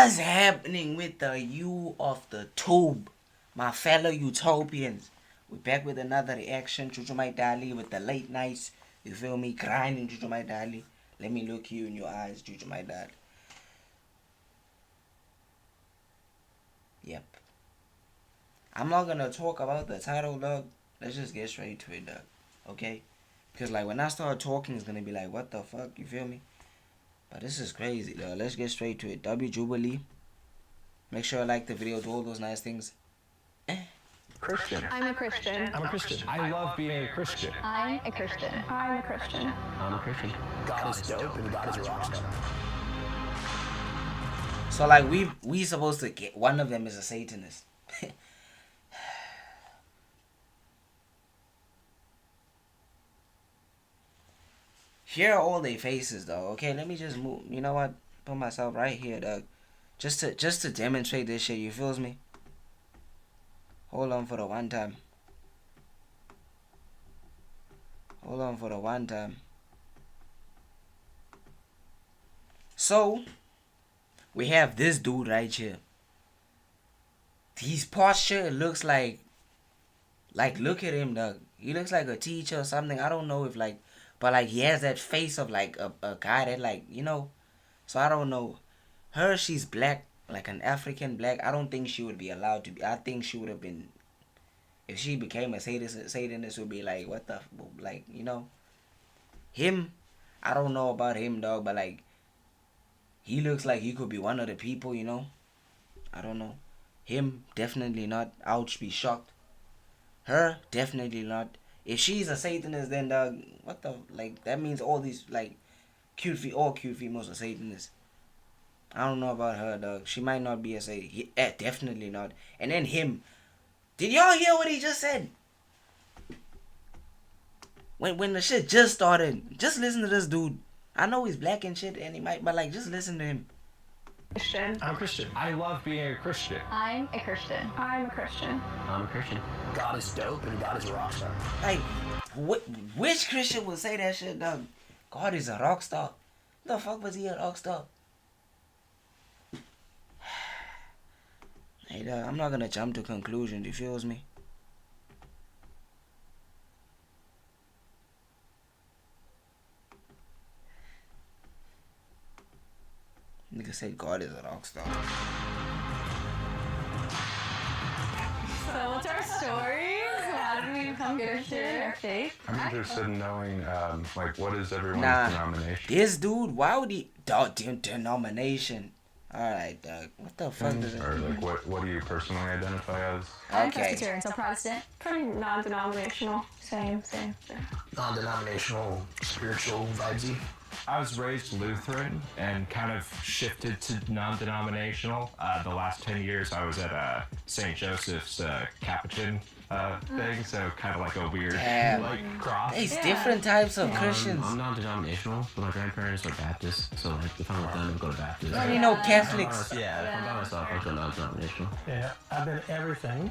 What's happening with the you of the tube, my fellow utopians? We're back with another reaction, WozaMyyDali, with the late nights. You feel me? Grinding, WozaMyyDali. Let me look you in your eyes, WozaMyyDali. Yep. I'm not gonna talk about the title, dog. Let's just get straight to it, dog. Okay? Because, like, when I start talking, it's gonna be like, what the fuck? You feel me? But this is crazy, though. Let's get straight to it. Jubilee. Make sure I like the video, do all those nice things. Christian. I'm a Christian. I'm a Christian. I love being a Christian. I'm a Christian. I'm a Christian. I'm a Christian. God is dope and God is a rock star. So, like, we supposed to get one of them is a Satanist. Here are all their faces, though. Okay, let me just move. You know what? Put myself right here, dog. Just to demonstrate this shit. You feels me? Hold on for the one time. Hold on for the one time. So, we have this dude right here. His posture looks like look at him, dog. He looks like a teacher or something. I don't know if like, but like he has that face of like a guy that like, you know. So I don't know. Her, she's black, like an African black. I don't think she would be allowed to be. I think she would have been, if she became a Satanist would be like, what the, like, you know. Him, I don't know about him, dog, but like, he looks like he could be one of the people, you know. I don't know. Him, definitely not. I would be shocked. Her, definitely not. If she's a Satanist, then dog, what the, like, that means all these, like, all cute females are Satanists. I don't know about her, dog. She might not be a Satanist. Definitely not. And then him. Did y'all hear what he just said? When the shit just started, just listen to this dude. I know he's black and shit, and he might, but like, just listen to him. Christian. I'm a Christian. I love being a Christian. I'm a Christian. I'm a Christian. I'm a Christian. God is dope and God is a rock star. Like, which Christian would say that shit, dog? God is a rock star. The fuck was he a rock star? Hey, dog, I'm not gonna jump to conclusions. You feels me? Nigga said God is a rock star. So what's our story? How did we become Christian or faith? I'm interested in knowing, like, what is everyone's Nah, denomination? this dude, why would he... Denomination. Alright, dog. What the fuck does it Or, like, what do you personally identify as? I'm Okay. Presbyterian, so Protestant. Pretty non-denominational. Same. Non-denominational, spiritual, vibesy. I was raised Lutheran and kind of shifted to non-denominational. The last 10 years I was at St. Joseph's Capuchin thing, so kind of like a weird Damn. like cross. There's different types of Christians. I'm non-denominational, but my grandparents are Baptists, so like if I'm with them, I go to Baptist. Well, you know, Catholics. Yeah, if I'm by myself, I go non-denominational. Yeah, I've been everything.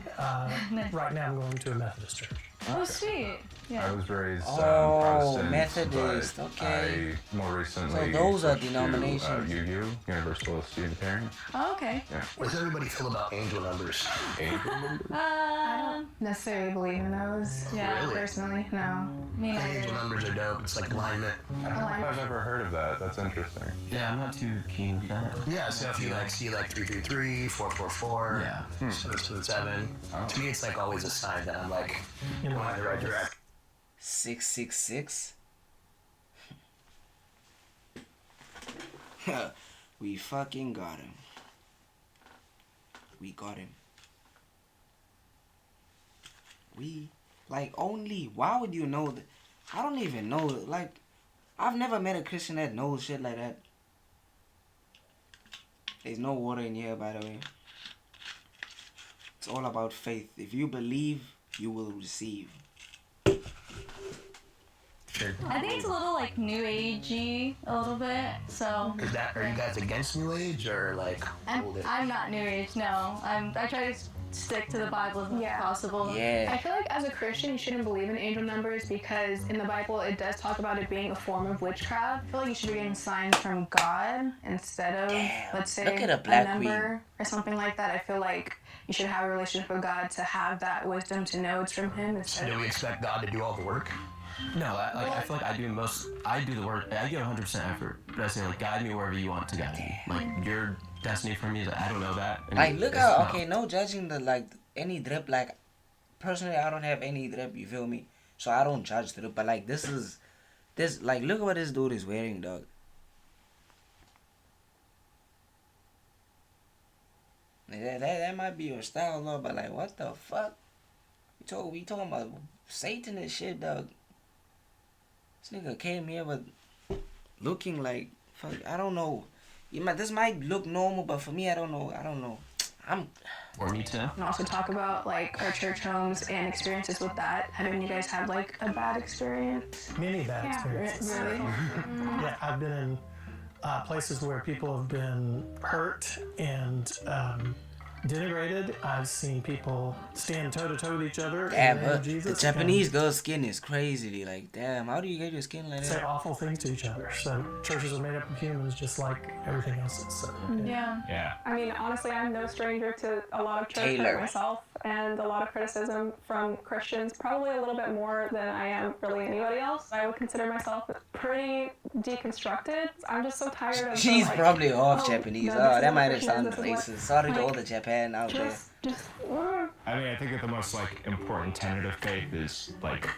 Right now I'm going to a Methodist church. Oh, sweet. I Yeah. was raised Oh, Protestant, Methodist, but okay. I more recently So those are switched denominations. to Universalist Unitarian. Oh, okay. What does everybody feel about angel numbers? I don't necessarily believe in those. Yeah, Really? personally, no. Me Angel neither. numbers are dope. It's like alignment. I don't know if I've ever heard of that. That's interesting. Yeah, I'm not too keen with that. Yeah, so if you like see like 333, 444, Yeah. 777, to me it's like always a sign that I'm like You know, going in the right direction. 666. We fucking got him. We got him. We, like, only, why would you know that? I don't even know, like, I've never met a Christian that knows shit like that. There's no water in here, by the way. It's all about faith. If you believe, you will receive. I think it's a little like new agey, a little bit. So Are you guys against New Age or like old age? I'm not new age. No, I try to stick to the Bible as much as possible. Yeah. I feel like as a Christian, you shouldn't believe in angel numbers because in the Bible it does talk about it being a form of witchcraft. I feel like you should be getting signs from God instead of, let's say, look at a black number or something like that. I feel like you should have a relationship with God to have that wisdom to know it's from Him. So do we expect God to do all the work? No, I feel like I do the work. I give 100% effort. But I say, like, guide me wherever you want to guide me. Like, your destiny for me is, I don't know that. And Like, look it's how, not- okay, no judging the, like, any drip. Like, personally, I don't have any drip, you feel me? So I don't judge drip. But, like, like, look at what this dude is wearing, dog. That might be your style, though, but, like, what the fuck? We talking about Satan and shit, dog. This nigga came here with looking like, fuck, I don't know. This might look normal, but for me, I don't know. Or me too. And also talk about like our church homes and experiences with that. Haven't you guys had like a bad experience? Many bad experiences. Really? Yeah, I've been in places where people have been hurt and denigrated. I've seen people stand toe to toe with each other. Damn, in the name her, of the Jesus Japanese girl's skin is crazy. Like, damn, how do you get your skin like and say that? awful things to each other. So churches are made up of humans just like everything else is. So, Yeah. Yeah. I mean, honestly, I'm no stranger to a lot of church Taylor. hurt myself and a lot of criticism from Christians, probably a little bit more than I am really anybody else. I would consider myself pretty deconstructed. I'm just so tired of She's the, like, probably half oh, Japanese. no, this Oh, is that what might have Christian is, sounded this is what- racist. Sorry to all like, the Japan out there. I mean, I think that the most like important tenet of faith is like,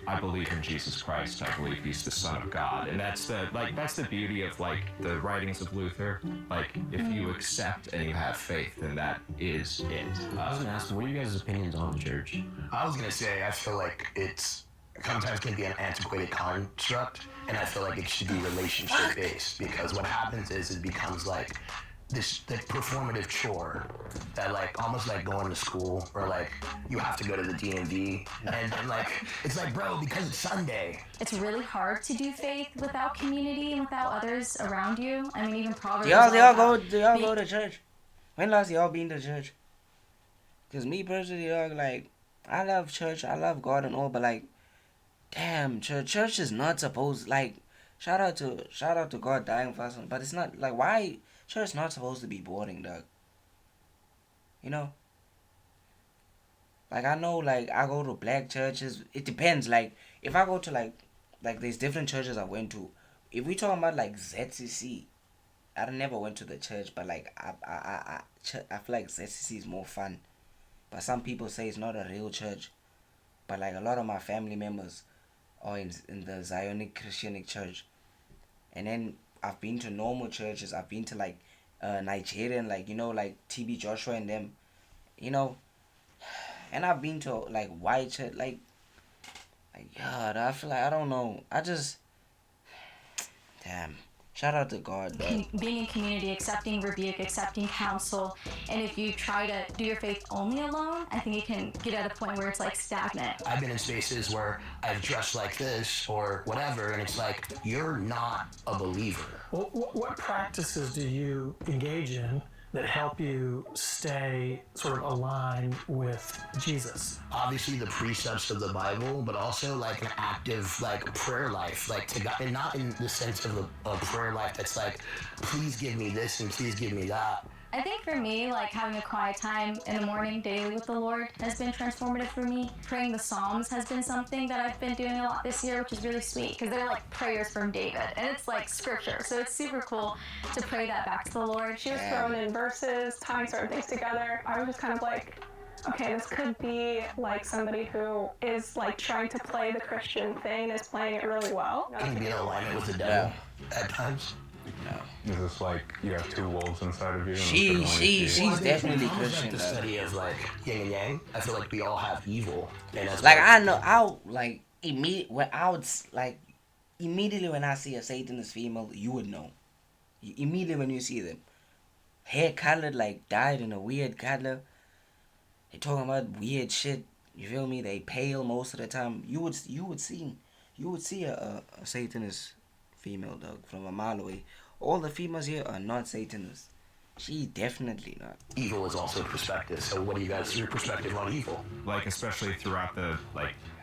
I believe in Jesus Christ. I believe He's the Son of God, and that's the beauty of like the writings of Luther. Like, if you accept and you have faith, then that is it. I was gonna ask, what are you guys' opinions on the church? I was gonna say, I feel like it's sometimes can be an antiquated construct, and I feel like it should be relationship based because what happens is it becomes like this like performative chore that like almost like going to school or like you have to go to the DMV and like it's like, bro, because it's Sunday. It's really hard to do faith without community and without others around you. I mean, even Proverbs. Do y'all is all about go to church? When last y'all been to church? Cause me personally, dog, like, I love church, I love God and all, but like, damn, church is not supposed, like, shout out to God dying for us, but it's not like, why church not supposed to be boring, dog? You know? Like, I know, like, I go to black churches. It depends. Like, if I go to like there's different churches I went to. If we talking about like ZCC, I never went to the church, but like I feel like ZCC is more fun. But some people say it's not a real church. But like a lot of my family members are in the Zionic Christianic church. And then I've been to normal churches. I've been to like Nigerian, like, you know, like TB Joshua and them, you know. And I've been to like white church, like God, I feel like, I don't know. I just, damn. Shout out to God, dog. being in community, accepting rebuke, accepting counsel, and if you try to do your faith only alone, I think you can get at a point where it's like stagnant. I've been in spaces where I've dressed like this or whatever, and it's like, you're not a believer. Well, what practices do you engage in that help you stay sort of aligned with Jesus? Obviously the precepts of the Bible, but also like an active like prayer life, like to God, and not in the sense of a prayer life that's like, please give me this and please give me that. I think for me, like having a quiet time in the morning daily with the Lord has been transformative for me. Praying the Psalms has been something that I've been doing a lot this year, which is really sweet because they're like prayers from David and it's like scripture. So it's super cool to pray that back to the Lord. She was throwing in verses, tying certain things together. I was just kind of like, okay, this could be like somebody who is like trying to play the Christian thing, is playing it really well. Can be in alignment with the devil at times. Is this like you have two wolves inside of you? And She's definitely It's almost Christian, like the dog. study of like yin and yang. I feel like we all have evil, and that's Like, why- I know, I'll like immediately when I see a Satanist female, you would know. Immediately when you see them, hair colored, like dyed in a weird color. They talking about weird shit. You feel me? They pale most of the time. You would see a Satanist female, dog, from a mile away. All the females here are not Satanists. She definitely not. Evil is also perspective. So what do you guys, your perspective on evil? Like, especially throughout the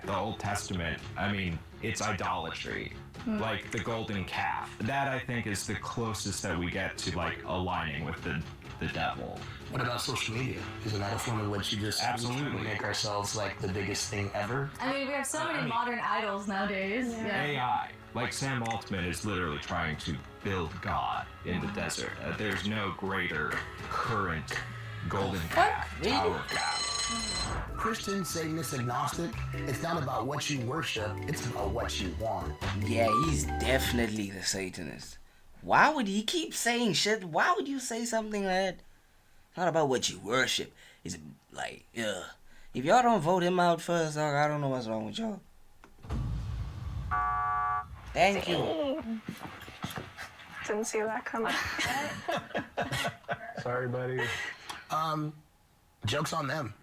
Old Testament, I mean, it's idolatry. Like the golden calf. That, I think, is the closest that we get to, like, aligning with the devil. What about social media? Isn't that a form in which you just Absolutely make ourselves like the biggest thing ever? I mean, we have so many modern idols nowadays. Yeah. AI. Like Sam Altman is literally trying to build God in the desert. There's no greater current golden calf, tower of calf. Christian, Satanist, agnostic, it's not about what you worship, it's about what you want. Yeah, he's definitely the Satanist. Why would he keep saying shit? Why would you say something like that? It's not about what you worship. It's like, ugh. If y'all don't vote him out first, dog, I don't know what's wrong with y'all. Thank you. Didn't see that coming. Sorry, buddy. Joke's on them.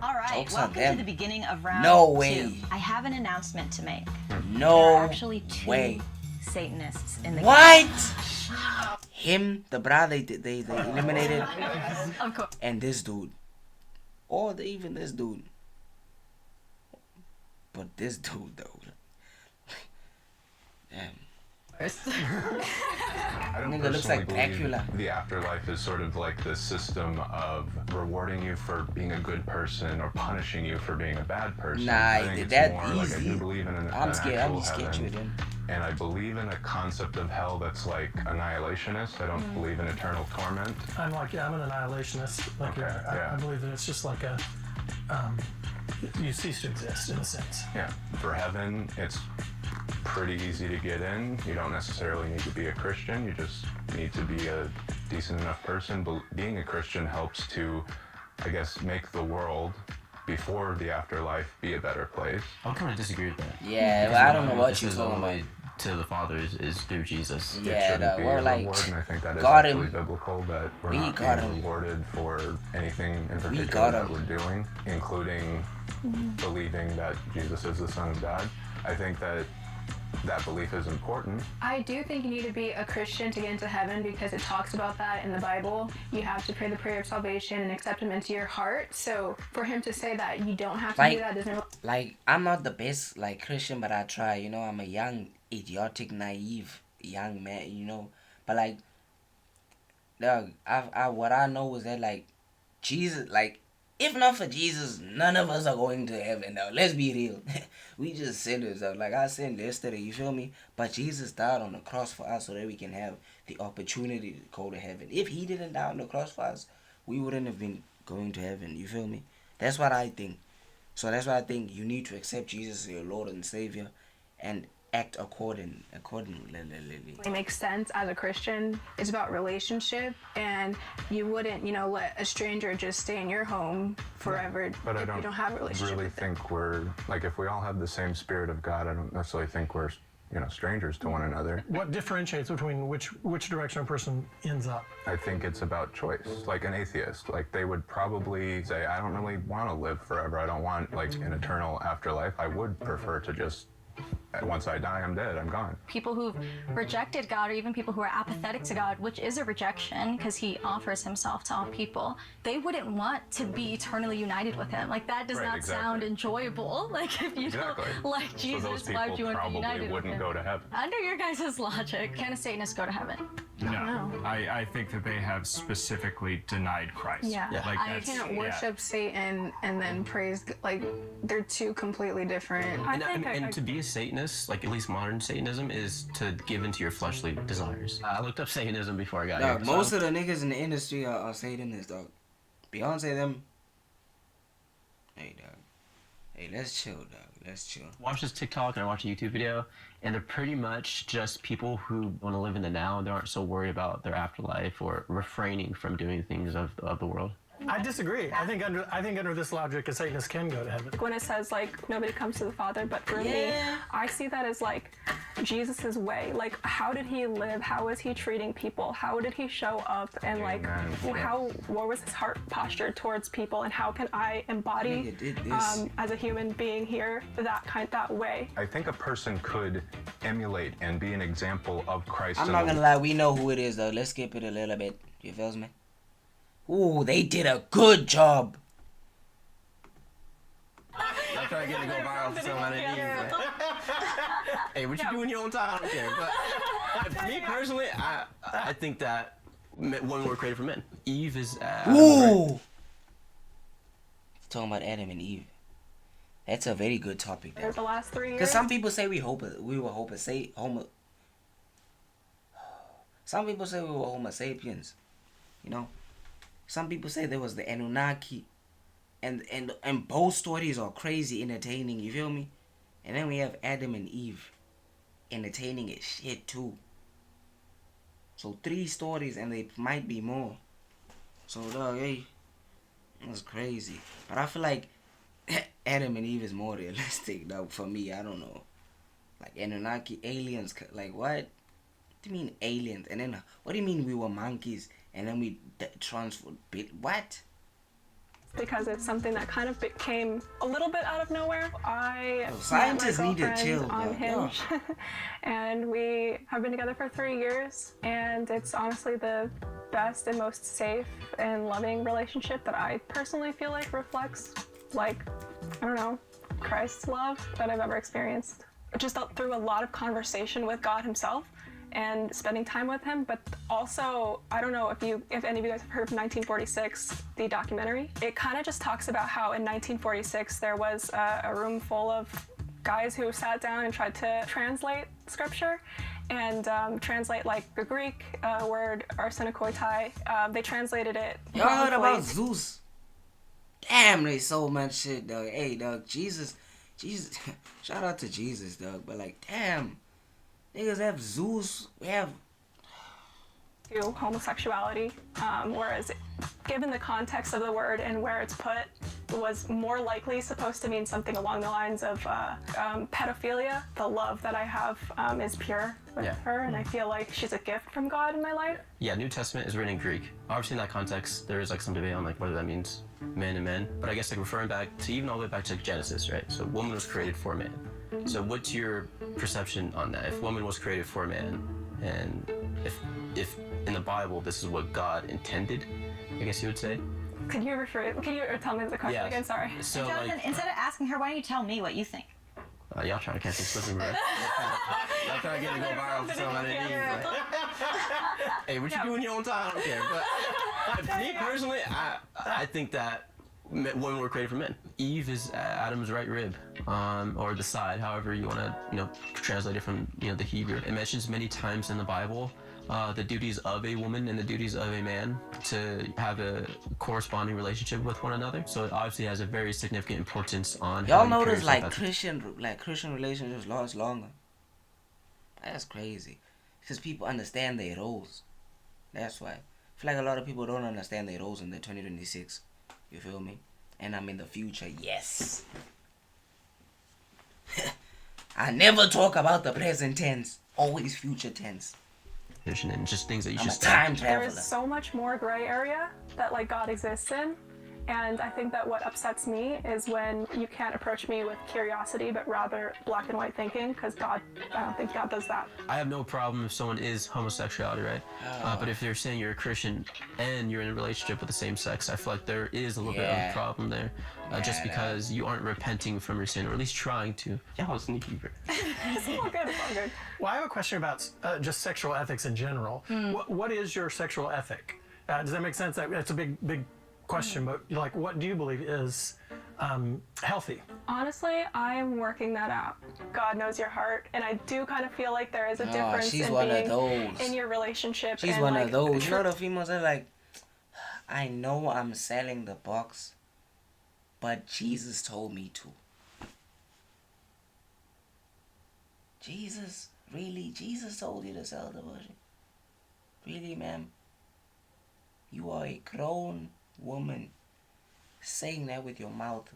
All right, Jokes on welcome them. to the beginning of round No 2. way. I have an announcement to make. There No are actually 2 way. Satanists in the What? Him, the brother they eliminated, Of course. and this dude. Or even this dude. But this dude, though. Damn. I don't Nigga looks personally like believe Dracula. the afterlife is sort of like the system of rewarding you for being a good person or punishing you for being a bad person. Nah, I think it's that more like I easy. do believe in I'm scared. actual I'm scared heaven, with him. and I believe in a concept of hell that's like annihilationist. I don't believe in eternal torment. I'm an annihilationist. Like Okay, yeah. I believe that it's just like a, you cease to exist in a sense. Yeah, for heaven, it's pretty easy to get in. You don't necessarily need to be a Christian. You just need to be a decent enough person. But being a Christian helps to, I guess, make the world before the afterlife be a better place. I would kind of disagree with that. Yeah, Because but I don't know the what Bible you're says the talking only about. way to the Father is through Jesus. It Yeah, shouldn't be we're a like, reward, and I think that is got actually him. biblical, that we're We not got being him. rewarded for anything in got particular that him. we're doing, including believing that Jesus is the Son of God. I think that belief is important. I do think you need to be a Christian to get into heaven because it talks about that in the Bible. You have to pray the prayer of salvation and accept him into your heart. So for him to say that you don't have to Like- do that doesn't Like, I'm not the best, like, Christian, but I try, you know. I'm a young, idiotic, naive young man, you know. But, like, dog, what I know is that, like, Jesus, like, if not for Jesus, none of us are going to heaven, now. Let's be real. We just sinners, dog. Like I said yesterday, you feel me? But Jesus died on the cross for us so that we can have the opportunity to go to heaven. If he didn't die on the cross for us, we wouldn't have been going to heaven, you feel me? That's what I think. So that's why I think you need to accept Jesus as your Lord and Savior and act accordingly. It makes sense as a Christian. It's about relationship, and you wouldn't, let a stranger just stay in your home forever But I if you don't have a relationship. really think we're, like, if we all have the same spirit of God, I don't necessarily think we're, strangers to one another. What differentiates between which direction a person ends up? I think it's about choice. Like an atheist, like they would probably say, I don't really want to live forever. I don't want like an eternal afterlife. I would prefer to just, once I die, I'm dead, I'm gone. People who've rejected God, or even people who are apathetic to God, which is a rejection because he offers himself to all people, they wouldn't want to be eternally united with him. Like, that does Right, not exactly. sound enjoyable. Like, if you Exactly. don't like Jesus, So those why would you people want to be probably united with wouldn't him? go to heaven. Under your guys' logic, can a Satanist go to heaven? No, I think that they have specifically denied Christ. Yeah. Like I that's, can't yeah. worship Satan and then praise, like, they're two completely different. And to be a Satanist, like at least modern Satanism, is to give into your fleshly desires. I looked up Satanism before I got Dog, here. most of the niggas in the industry are Satanists, dog. Beyonce, them. Hey, dog. Hey, let's chill, dog. Let's chill. Watch this TikTok and I watch a YouTube video, and they're pretty much just people who want to live in the now and they aren't so worried about their afterlife or refraining from doing things of the world. I disagree. I think under this logic, a Satanist can go to heaven. When it says like nobody comes to the Father but through me, I see that as like Jesus's way. Like, how did he live? How was he treating people? How did he show up? And like, what was his heart posture towards people? And how can I embody as a human being here that way? I think a person could emulate and be an example of Christ. I'm not gonna lie, we know who it is though. Let's skip it a little bit. You feel me? Ooh, they did a good job. I'm trying to get it to go viral for somebody. Hey, what you do in your own time, I don't care. But for me personally, I think that women were created for men. Eve is Ooh! Right? Talking about Adam and Eve. That's a very good topic. There. The last 3 years. Because some people say we were Some people say we were Homo sapiens. You know? Some people say there was the Anunnaki. And both stories are crazy entertaining, you feel me? And then we have Adam and Eve. Entertaining as shit too. So 3 stories and they might be more. So dog, hey, that's crazy. But I feel like Adam and Eve is more realistic though for me. I don't know. Like Anunnaki, aliens, like what? What do you mean aliens? And then what do you mean we were monkeys and then we transferred? What? Because it's something that kind of became a little bit out of nowhere. Scientists need to chill, on Hinge, and we have been together for 3 years, and it's honestly the best and most safe and loving relationship that I personally feel like reflects, like, I don't know, Christ's love that I've ever experienced. Just through a lot of conversation with God himself and spending time with him, but also, I don't know if any of you guys have heard of 1946, the documentary. It kind of just talks about how in 1946 there was a room full of guys who sat down and tried to translate scripture and translate like the Greek word arsenokoitai. They translated it. Y'all heard about Zeus? Damn, they so much shit, dog. Hey, dog, Jesus, shout out to Jesus, dog. But like, damn. Niggas have Zeus, we have homosexuality, whereas given the context of the word and where it's put, was more likely supposed to mean something along the lines of pedophilia. The love that I have is pure with her, and I feel like she's a gift from God in my life. Yeah, New Testament is written in Greek. Obviously in that context, there is like some debate on like whether that means men and men, but I guess like referring back to even all the way back to Genesis, right? So woman was created for man. So what's your perception on that? If woman was created for man, and if in the Bible this is what God intended, I guess you would say? Can you tell me the question again? Sorry. So Jonathan, like, instead of asking her, why don't you tell me what you think? Y'all trying to catch me slipping, bro. Y'all trying to get it to go viral for somebody. Hey, what you do in your own time, I don't care. But for me personally, I think that women were created for men. Eve is Adam's right rib, or the side, however you want to, translate it from, the Hebrew. It mentions many times in the Bible the duties of a woman and the duties of a man to have a corresponding relationship with one another. So it obviously has a very significant importance on. Y'all notice like Christian relationships last longer. That's crazy, because people understand their roles. That's why I feel like a lot of people don't understand their roles in the 2026. You feel me? And I'm in the future, yes. I never talk about the present tense, always future tense. And just things that you I'm should a time traveler. There is so much more gray area that like God exists in. And I think that what upsets me is when you can't approach me with curiosity, but rather black and white thinking, because I don't think God does that. I have no problem if someone is homosexuality, right? But if they're saying you're a Christian and you're in a relationship with the same sex, I feel like there is a little bit of a problem there. Just because you aren't repenting from your sin, or at least trying to. Yeah, I was sneaky, bro. It's all good, it's all good. Well, I have a question about just sexual ethics in general. What is your sexual ethic? Does that make sense? That's a big question, but like, what do you believe is healthy? Honestly, I'm working that out. God knows your heart, and I do kind of feel like there is a difference she's in one being of those. in your relationship. She's and one like, of those. You know the females are like, I know I'm selling the box, but Jesus told me to. Jesus? Really? Jesus told you to sell the virgin? Really, ma'am? You are a grown woman saying that with your mouth.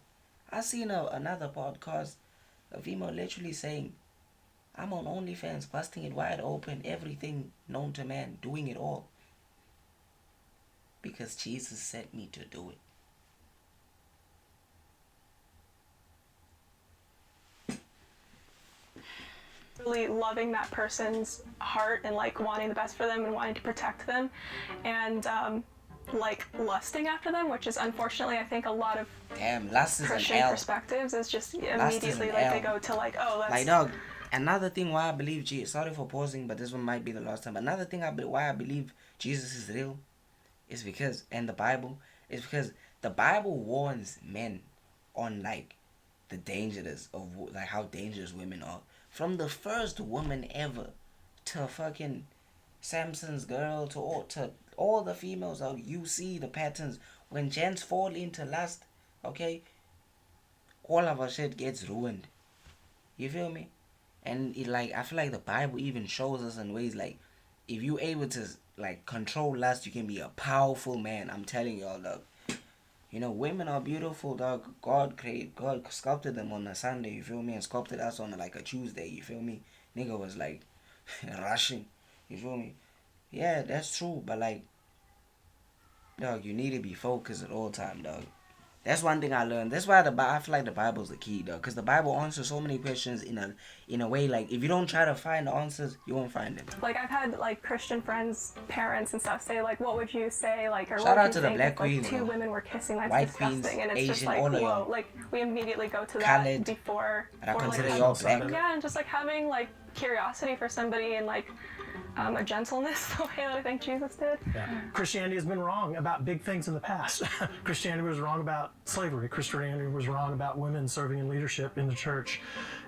I seen another podcast, a female literally saying, I'm on OnlyFans, busting it wide open, everything known to man, doing it all. Because Jesus sent me to do it. Really loving that person's heart and like wanting the best for them and wanting to protect them, and like lusting after them, which is unfortunately I think a lot of Damn, lust is Christian an L. perspectives is just Lust is immediately an like L. they go to like, oh, that's Like, dog, another thing why I believe sorry for pausing, but this one might be the last time. Another thing why I believe Jesus is real is because, and the Bible, is because the Bible warns men on like the dangers of like how dangerous women are. From the first woman ever to fucking Samson's girl to all the females out, you see the patterns. When gents fall into lust, okay, all of our shit gets ruined. You feel me? And it like I feel like the Bible even shows us in ways like if you able to like control lust, you can be a powerful man. I'm telling y'all, dog. You know, women are beautiful, dog. God sculpted them on a Sunday, you feel me? And sculpted us on like a Tuesday, you feel me? Nigga was like rushing, you feel me? Yeah, that's true, but like, dog, you need to be focused at all time, dog. That's one thing I learned. That's why I feel like the Bible's the key, though, because the Bible answers so many questions in a way like if you don't try to find the answers, you won't find them. like I've had like Christian friends, parents and stuff say like, what would you say like, or Shout what out would to you the think Black if like Queens, two bro. women were kissing? That's White disgusting. queens, And it's just Asian, like, all of whoa, y'all. like we immediately go to that Khaled, before. and I or, consider like, y'all black. yeah, and just like having like curiosity for somebody and like a gentleness the way that I think Jesus did. Yeah. Christianity has been wrong about big things in the past. Christianity was wrong about slavery. Christianity was wrong about women serving in leadership in the church.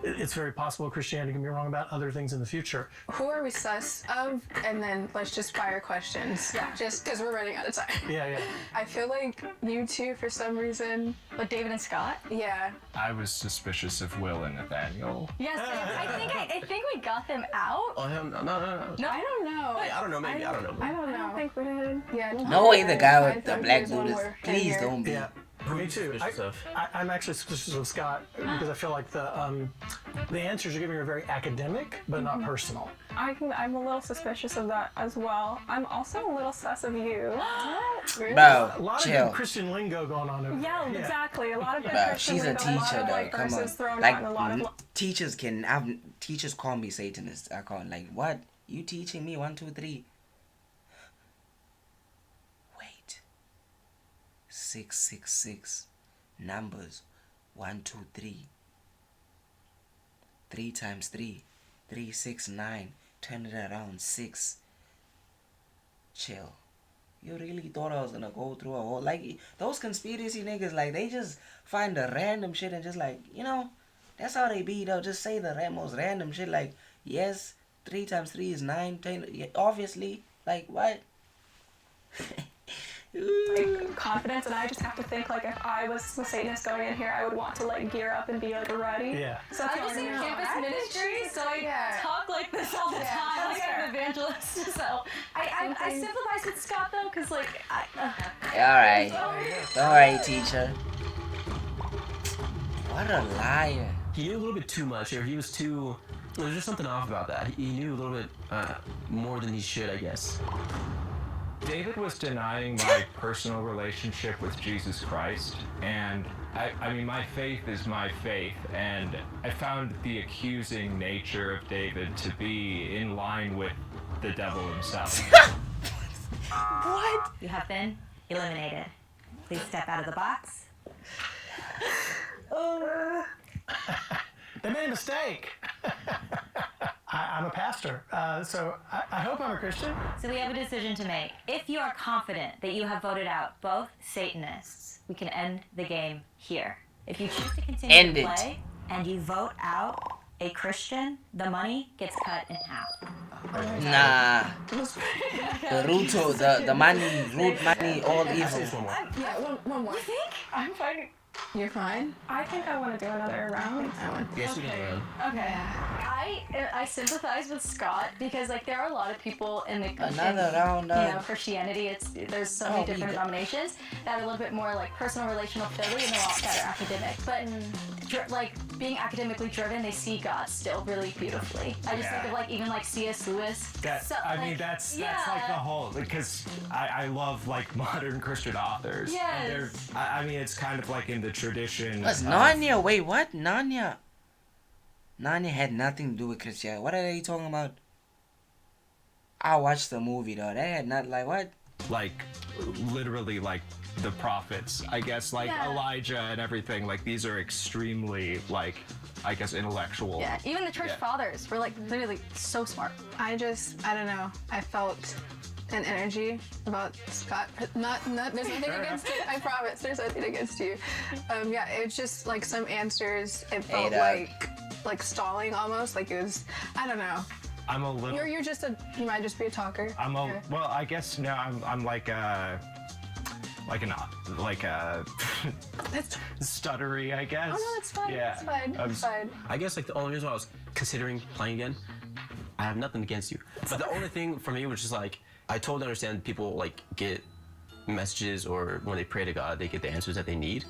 It's very possible Christianity can be wrong about other things in the future. Who are we sus of? And then let's just fire questions. Yeah. Just because we're running out of time. Yeah. I feel like you two, for some reason. But David and Scott? Yeah. I was suspicious of Will and Nathaniel. Yes, I think we got them out. Oh, hell, no. No, I don't know. I don't know, maybe. I don't know. I don't know. I think we did. Yeah. No way the guy with the I thought black there's one dude is. more in Please here. don't be. Yeah. Me too. Suspicious of? I'm actually suspicious of Scott because I feel like the answers you're giving are very academic but not personal. I'm a little suspicious of that as well. I'm also a little sus of you. A Bro, lot of chill. good Christian lingo going on over Yeah, there. exactly. A lot of good Bro, Christian she's a lingo, a lot teacher, of, though. like, Come on. verses thrown Like, out and a lot of teachers call me Satanist. I can't. Like, what? You teaching me 1, 2, 3? Wait. 666. Numbers. 1, 2, 3. 3 times 3. 3, 6, 9. Turn it around. 6. Chill. You really thought I was gonna go through a whole like those conspiracy niggas, like they just find the random shit and just like, you know, that's how they be. They'll just say the most random shit like, yes, 3 times 3 is 9, 10, yeah, obviously, like what? like, confidence, and I just have to think like if I was the Satanist going in here, I would want to like gear up and be like ready. Yeah. So that's I was all in I know. campus ministry, so I Yeah. talk like this all the time. Like I'm an evangelist, so I sympathize with Scott though, cause like Alright. Alright, teacher. What a liar. He knew a little bit too much, or he was too. There's just something off about that. He knew a little bit more than he should, I guess. David was denying my personal relationship with Jesus Christ, and I mean, my faith is my faith, and I found the accusing nature of David to be in line with the devil himself. What? You have been eliminated. Please step out of the box. They made a mistake. I'm a pastor, so I hope I'm a Christian. So we have a decision to make. If you are confident that you have voted out both Satanists, we can end the game here. If you choose to continue End to it. play and you vote out a Christian, the money gets cut in half. Nah. The root money, all evil. Just one more. Yeah, one more. I'm fine. You're fine? I think I want to do another round. Yes, we can. Okay. I sympathize with Scott because like there are a lot of people in the Another round, you know, Christianity. There's so many different denominations that are a little bit more like personal, relational, Philly, and they're all that are academic. But like being academically driven, they see God still really beautifully. I just think of like even like C.S. Lewis. That's like the whole, because I love like modern Christian authors. Yes. And I mean, it's kind of like in the tradition. What's Narnia? Wait, what? Narnia? Narnia had nothing to do with Christianity. What are they talking about? I watched the movie though. They had not like what? Like literally like the prophets, I guess, like Elijah and everything. Like these are extremely like, I guess, intellectual. Yeah, even the church fathers were like literally so smart. I don't know. I felt an energy about Scott. Not there's nothing against you. I promise. There's nothing against you. Yeah, it was just like some answers. It felt like stalling almost. Like it was. I don't know. I'm a little. You might just be a talker. Well, I guess no. I'm like stuttery, I guess. Oh no, it's fine. Yeah. It's fine. It's fine. I guess like the only reason why I was considering playing again, I have nothing against you. But the only thing for me was just like, I totally understand people like get messages or when they pray to God, they get the answers that they need.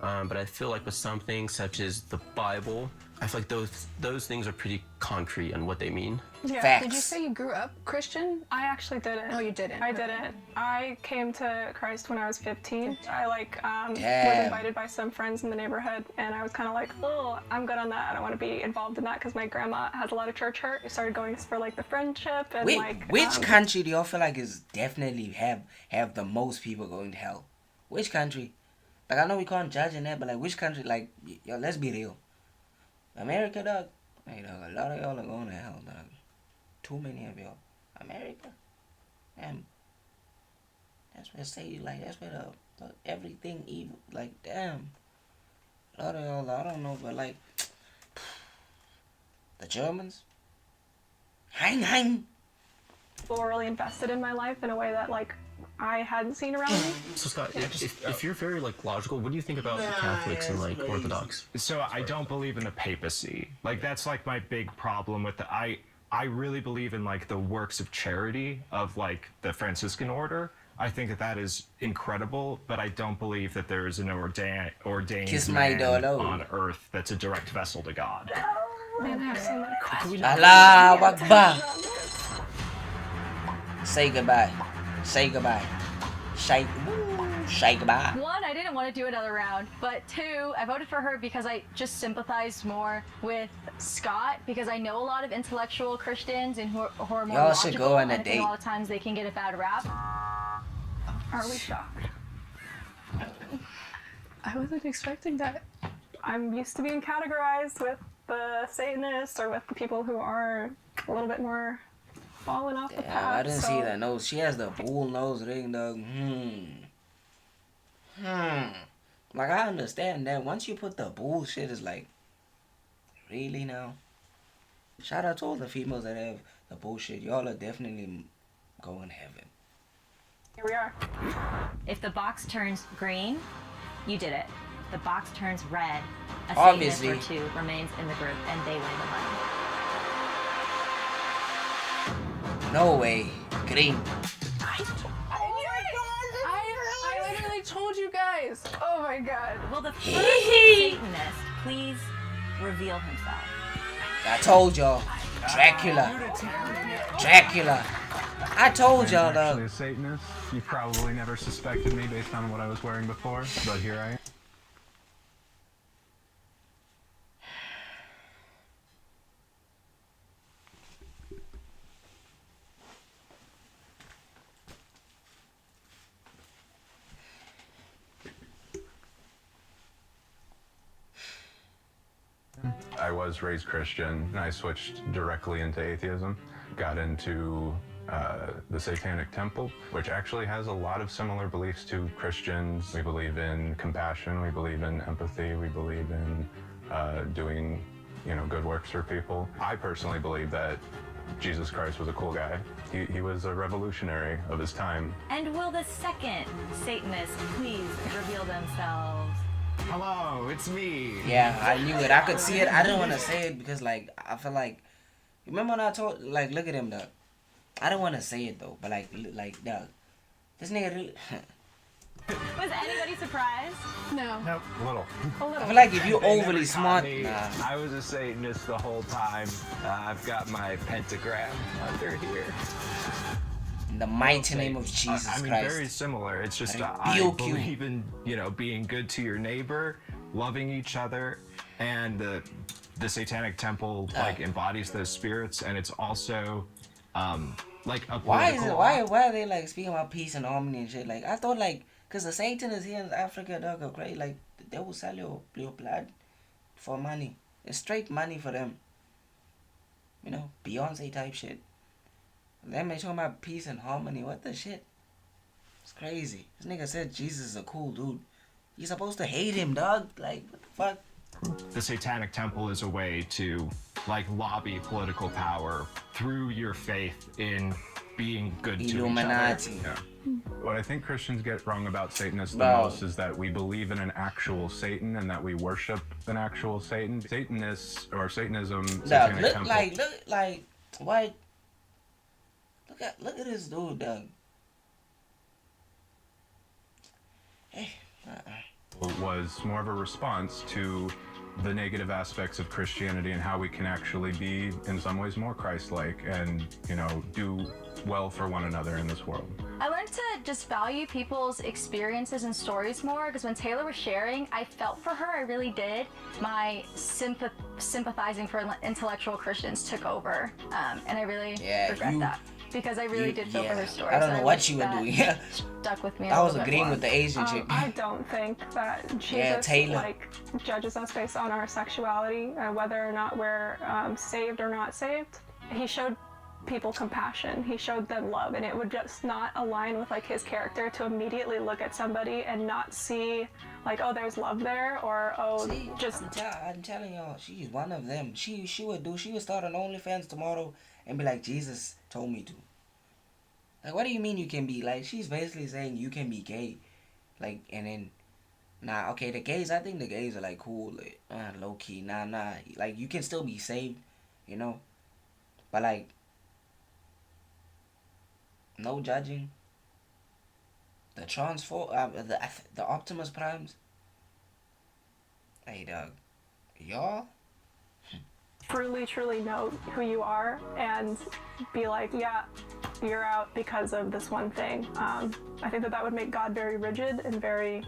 But I feel like with some things such as the Bible, I feel like those things are pretty concrete on what they mean. Yeah. Facts. Did you say you grew up Christian? I actually didn't. No, you didn't. I didn't. I came to Christ when I was 15. I was Damn. invited by some friends in the neighborhood, and I was kind of like, oh, I'm good on that. I don't want to be involved in that because my grandma has a lot of church hurt. I started going for like the friendship and Which country do y'all feel like is definitely have the most people going to hell? Which country? Like I know we can't judge in that, but like which country? Like yo, let's be real. America, dog. Hey, dog, a lot of y'all are going to hell, dog. Too many of y'all. America. Damn. That's where that's where the everything evil, like, damn. A lot of y'all, I don't know, but like, the Germans. Hein. people were really invested in my life in a way that like I hadn't seen around me. So Scott, if you're very like logical, what do you think about Catholics and like Orthodox? So I don't believe in the papacy. Like that's like my big problem with the I really believe in like the works of charity of like the Franciscan order. I think that is incredible, but I don't believe that there is an ordained man on earth that's a direct vessel to God. Man, I have so many questions. Allahu Akbar. Say goodbye. Say goodbye. Say goodbye. One, I didn't want to do another round, but two, I voted for her because I just sympathized more with Scott because I know a lot of intellectual Christians and who are more Y'all logical, should go on a and I date. think a lot of times they can get a bad rap. Are we shocked? I wasn't expecting that. I'm used to being categorized with the Satanists or with the people who are a little bit more falling off the path. I didn't see that nose. She has the bull nose ring, dog. Like, I understand that. Once you put the bullshit, it's like, really now? Shout out to all the females that have the bullshit. Y'all are definitely going to heaven. Here we are. If the box turns green, you did it. If the box turns red, a Obviously. Satanist or two remains in the group and they win the money. No way. Green. I literally told you guys. Oh my god. Will the first Satanist please reveal himself? I told y'all. Dracula. I told y'all, I'm actually dog. a Satanist. You probably never suspected me based on what I was wearing before, but here I am. I was raised Christian, and I switched directly into atheism. Got into the Satanic Temple, which actually has a lot of similar beliefs to Christians. We believe in compassion, we believe in empathy, we believe in doing, good works for people. I personally believe that Jesus Christ was a cool guy. He was a revolutionary of his time. And will the second Satanist please reveal themselves? Hello, it's me. Yeah, I knew it. I could see it. I didn't want to say it because, like, I feel like... Remember when I told... Like, look at him, dog. I don't want to say it, though. But, like, dog. This nigga really... Was anybody surprised? No. Nope. Little. A little. I feel like if you're They overly never smart... caught me. Nah. I was a Satanist the whole time. I've got my pentagram under here. In the mighty name of Jesus I mean, Christ. very similar. It's just I I rebuke you. believe in, you know, being good to your neighbor, loving each other, and the Satanic Temple like embodies those spirits, and it's also like a Why is political. it? Why are they like speaking about peace and harmony and shit? Like I thought, like, cause the Satan is here in Africa, dog. Okay, like they will sell your blood for money. It's straight money for them. You know, Beyonce type shit. Them they talking about peace and harmony. What the shit? It's crazy. This nigga said Jesus is a cool dude. You're supposed to hate him, dog. Like what the fuck? The Satanic Temple is a way to like lobby political power through your faith in being good Illuminati. to each other. Yeah. What I think Christians get wrong about Satanists the Bro. most is that we believe in an actual Satan and that we worship an actual Satan. Satanists or Satanism, Dog, Satanic look Temple. like what? Look at this dude, dog. Hey, was more of a response to the negative aspects of Christianity and how we can actually be, in some ways, more Christ-like and, you know, do well for one another in this world. I learned to just value people's experiences and stories more because when Taylor was sharing, I felt for her. I really did. My sympathizing for intellectual Christians took over, and I really regret that because I really did feel for her story. I don't so know what wish you were that doing. Stuck with me. I was a little bit agreeing more. with the Asian chick. I don't think that Jesus Taylor. like judges us based on our sexuality, whether or not we're saved or not saved. He showed people compassion. He showed them love, and it would just not align with like his character to immediately look at somebody and not see like, oh, there's love there, or oh, See, just I'm telling y'all, she's one of them. She would start an OnlyFans tomorrow and be like, Jesus told me to. Like, what do you mean you can be? Like, she's basically saying you can be gay. Like, and then, nah, okay, the gays, I think the gays are like cool, like, low key, nah, like you can still be saved, you know, but like, no judging. The the Optimus Primes. Hey, dog, y'all. truly know who you are and be like, yeah, you're out because of this one thing. I think that would make God very rigid and very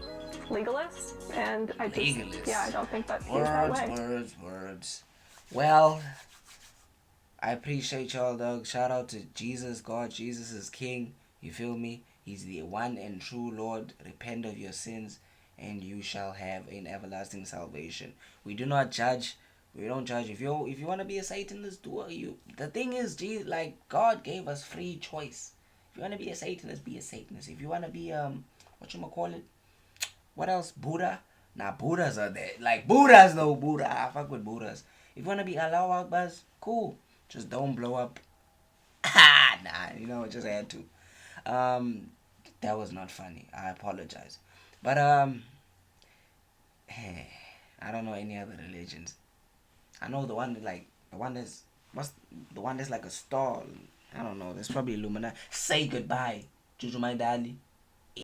legalist, and I don't think that he's that way. Words. Well, I appreciate y'all, dog. Shout out to Jesus, God. Jesus is King. You feel me? He's the one and true Lord. Repent of your sins, and you shall have an everlasting salvation. We do not judge. We don't judge. If you want to be a Satanist, do it. The thing is, Jesus, like God gave us free choice. If you want to be a Satanist, be a Satanist. If you want to be what else? Buddha. Nah, Buddhas are there. Like Buddhas, though. Buddha. I fuck with Buddhas. If you want to be Allahu Akbars, cool. Just don't blow up. Nah, just had to. That was not funny. I apologize. But I don't know any other religions. I know the one that's like a star. I don't know. That's probably Illuminati. Say goodbye, WozaMyyDali.